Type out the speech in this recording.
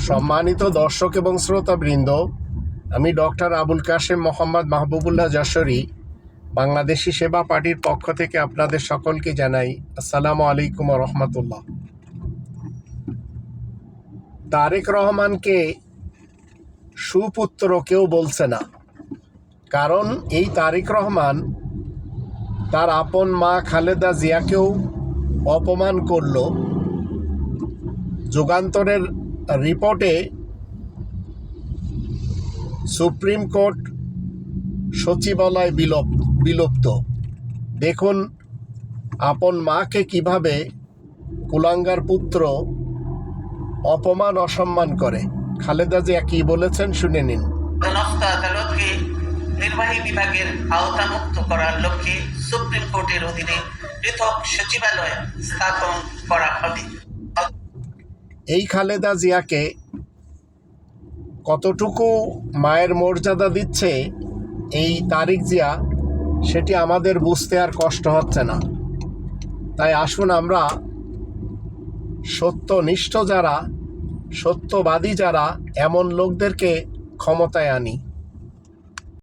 সম্মানিত দর্শক এবং শ্রোতাবৃন্দ, আমি ডক্টর আবুল কাশেম মোহাম্মদ মাহবুবুল্লাহ যশোরী বাংলাদেশি সেবা পার্টির পক্ষ থেকে আপনাদের সকলকে জানাই আসসালামু আলাইকুম ওয়া রাহমাতুল্লাহ। তারেক রহমানকে সুপুত্র কেউ বলছে না, কারণ এই তারেক রহমান তার আপন মা খালেদা জিয়াকেও অপমান করল। যুগান্তরের রিপোর্টে সুপ্রিম কোর্ট সচিবালয় বিলুপ্ত। দেখুন আপন মাকে কিভাবে কুলাঙ্গার পুত্র অপমান অসম্মান করে। খালেদা জিয়া কি বলেছেন শুনে নিন। আদালতকে নির্বাহী বিভাগের আওতামুক্ত করার লক্ষ্যে সুপ্রিম কোর্টের অধীনে পৃথক সচিবালয় স্থাপন করা হবে। এই খালেদা জিয়াকে কতটুকু মায়ের মর্যাদা দিচ্ছে এই তারেক জিয়া, সেটি আমাদের বুঝতে আর কষ্ট হচ্ছে না। তাই আসুন আমরা সত্যনিষ্ঠ যারা, সত্যবাদী যারা, এমন লোকদেরকে ক্ষমতায় আনি।